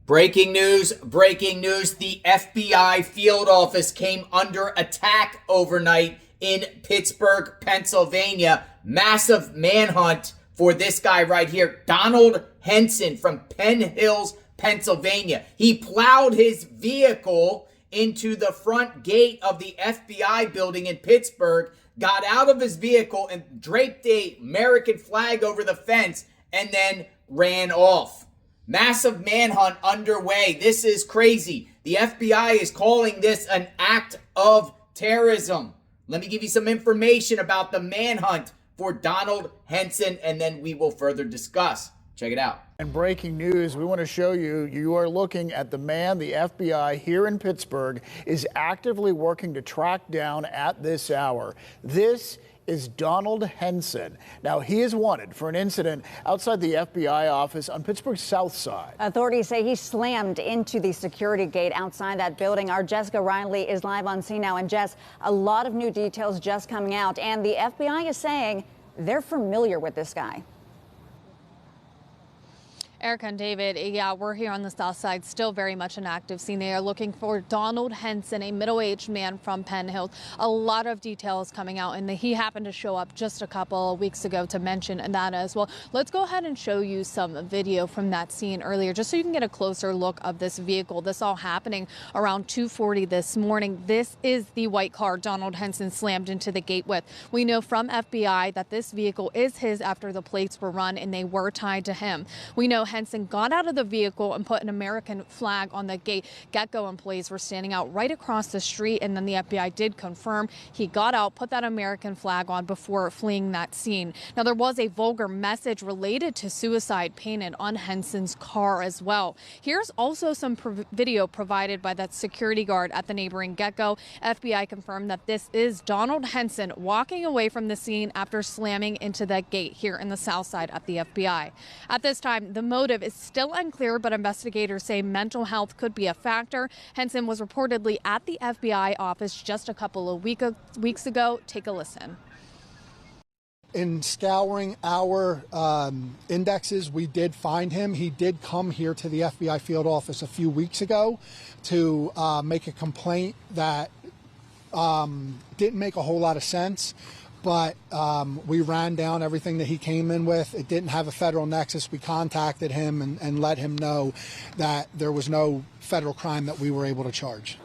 Breaking news, breaking news. The FBI field office came under attack overnight in Pittsburgh, Pennsylvania. Massive manhunt for this guy right here, Donald Henson from Penn Hills, Pennsylvania. He plowed his vehicle into the front gate of the FBI building in Pittsburgh, got out of his vehicle and draped the American flag over the fence, and then ran off. Massive manhunt underway. This is crazy. The FBI is calling this an act of terrorism. Let me give you some information about the manhunt for Donald Henson, and then we will further discuss. Check it out. And breaking news, we want to show you, you are looking at the man the FBI here in Pittsburgh is actively working to track down at this hour. This is Donald Henson. Now, he is wanted for an incident outside the FBI office on Pittsburgh's south side. Authorities say he slammed into the security gate outside that building. Our Jessica Riley is live on scene now. And Jess, a lot of new details just coming out. And the FBI is saying they're familiar with this guy. Erica and David, yeah, we're here on the south side, still very much an active scene. They are looking for Donald Henson, a middle-aged man from Penn Hills. A lot of details coming out, and he happened to show up just a couple of weeks ago to mention that as well. Let's go ahead and show you some video from that scene earlier, just so you can get a closer look of this vehicle. This all happening around 2:40 this morning. This is the white car Donald Henson slammed into the gate with. We know from FBI that this vehicle is his after the plates were run and they were tied to him. We know Henson got out of the vehicle and put an American flag on the gate. Get-Go employees were standing out right across the street, and then the FBI did confirm he got out, put that American flag on before fleeing that scene. Now, there was a vulgar message related to suicide painted on Henson's car as well. Here's also some video provided by that security guard at the neighboring Get-Go. FBI confirmed that this is Donald Henson walking away from the scene after slamming into that gate here in the south side at the FBI. At this time, the motive is still unclear, but investigators say mental health could be a factor. Henson was reportedly at the FBI office just a couple of weeks ago. Take a listen. In scouring our indexes, we did find him. He did come here to the FBI field office a few weeks ago to make a complaint that didn't make a whole lot of sense. But we ran down everything that he came in with. It didn't have a federal nexus. We contacted him and let him know that there was no federal crime that we were able to charge.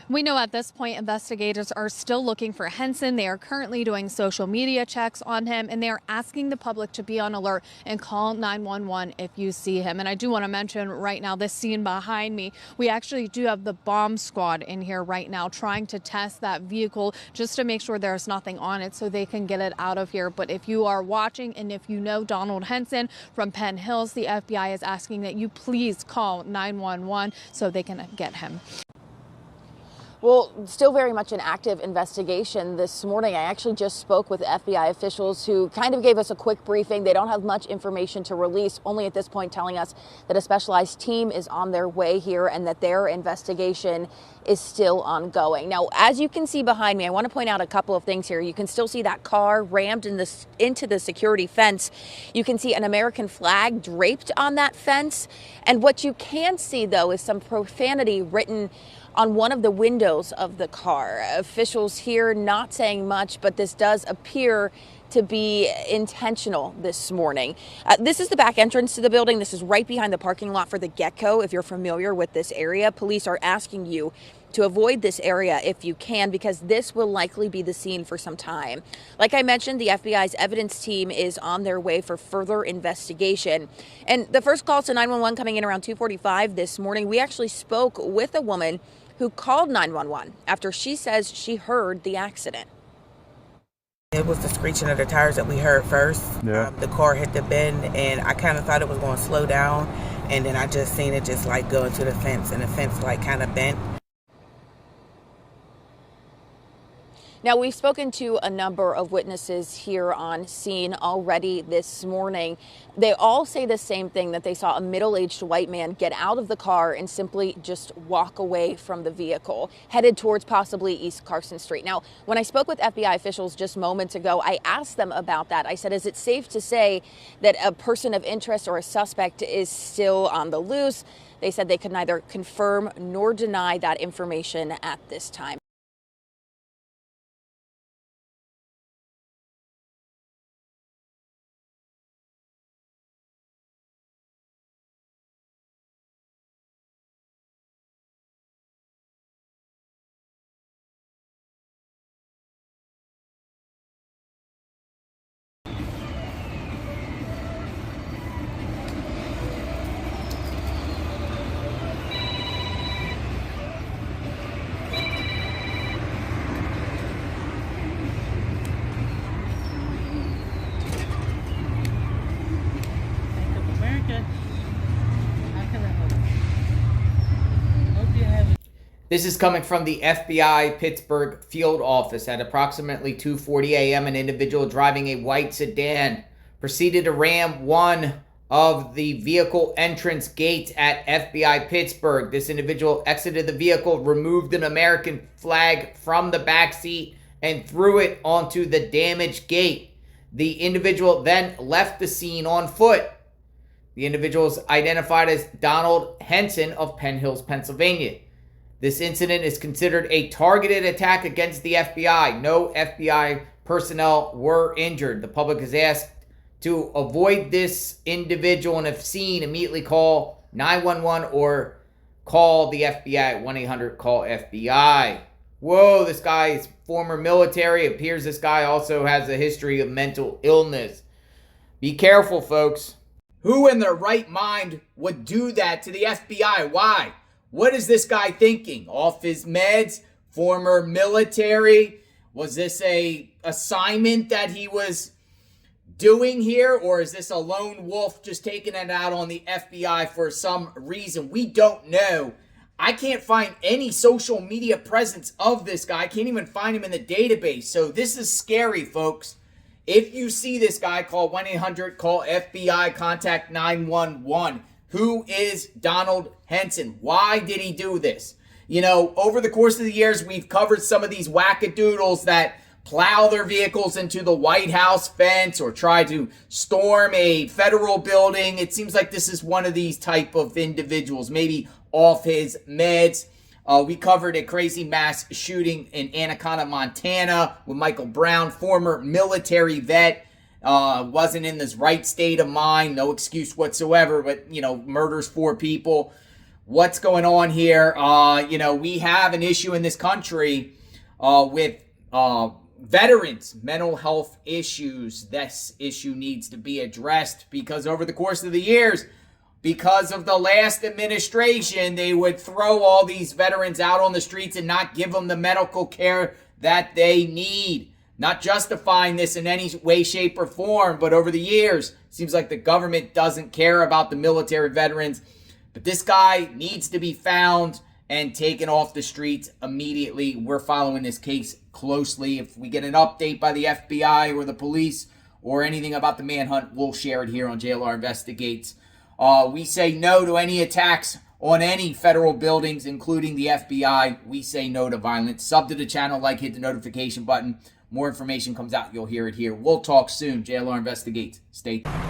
We know at this point investigators are still looking for Henson. They are currently doing social media checks on him, and they are asking the public to be on alert and call 911 if you see him. And I do want to mention right now, this scene behind me, we actually do have the bomb squad in here right now trying to test that vehicle just to make sure there's nothing on it so they can get it out of here. But if you are watching and if you know Donald Henson from Penn Hills, the FBI is asking that you please call 911 so they can get him. Well, still very much an active investigation this morning. I actually just spoke with FBI officials who kind of gave us a quick briefing. They don't have much information to release, only at this point telling us that a specialized team is on their way here and that their investigation is still ongoing. Now, as you can see behind me, I want to point out a couple of things here. You can still see that car rammed into the security fence. You can see an American flag draped on that fence. And what you can see, though, is some profanity written on one of the windows of the car. Officials here not saying much, but this does appear to be intentional this morning. This is the back entrance to the building. This is right behind the parking lot for the Get-Go. If you're familiar with this area, police are asking you to avoid this area if you can, because this will likely be the scene for some time. Like I mentioned, the FBI's evidence team is on their way for further investigation. And the first call to 911 coming in around 2:45 this morning, we actually spoke with a woman who called 911 after she says she heard the accident. It was the screeching of the tires that we heard first. Yeah. The car hit the bend, and I kind of thought it was going to slow down, and then I just seen it just like go into the fence, and the fence like kind of bent. Now, we've spoken to a number of witnesses here on scene already this morning. They all say the same thing, that they saw a middle-aged white man get out of the car and simply just walk away from the vehicle, headed towards possibly East Carson Street. Now, when I spoke with FBI officials just moments ago, I asked them about that. I said, is it safe to say that a person of interest or a suspect is still on the loose? They said they could neither confirm nor deny that information at this time. This is coming from the FBI Pittsburgh field office. At approximately 2:40 a.m., an individual driving a white sedan proceeded to ram one of the vehicle entrance gates at FBI Pittsburgh. This individual exited the vehicle, removed an American flag from the back seat, and threw it onto the damaged gate. The individual then left the scene on foot. The individual is identified as Donald Henson of Penn Hills, Pennsylvania. This incident is considered a targeted attack against the FBI. No FBI personnel were injured. The public is asked to avoid this individual, and if seen, immediately call 911 or call the FBI at 1-800-CALL-FBI. Whoa, this guy is former military. It appears this guy also has a history of mental illness. Be careful, folks. Who in their right mind would do that to the FBI? Why? What is this guy thinking? Off his meds? Former military? Was this a assignment that he was doing here? Or is this a lone wolf just taking it out on the FBI for some reason? We don't know. I can't find any social media presence of this guy. I can't even find him in the database. So this is scary, folks. If you see this guy, call 1-800-CALL-FBI, contact 911. Who is Donald Henson? Why did he do this? You know, over the course of the years, we've covered some of these wackadoodles that plow their vehicles into the White House fence or try to storm a federal building. It seems like this is one of these type of individuals, maybe off his meds. We covered a crazy mass shooting in Anaconda, Montana with Michael Brown, former military vet. Wasn't in this right state of mind, no excuse whatsoever, but, you know, murders 4 people. What's going on here? You know, we have an issue in this country with veterans, mental health issues. This issue needs to be addressed because over the course of the years, because of the last administration, they would throw all these veterans out on the streets and not give them the medical care that they need. Not justifying this in any way, shape, or form, but over the years, it seems like the government doesn't care about the military veterans. But this guy needs to be found and taken off the streets immediately. We're following this case closely. If we get an update by the FBI or the police or anything about the manhunt, we'll share it here on JLR Investigates. We say no to any attacks on any federal buildings, including the FBI. We say no to violence. Sub to the channel, like, hit the notification button. More information comes out, you'll hear it here. We'll talk soon. JLR Investigates. Stay tuned.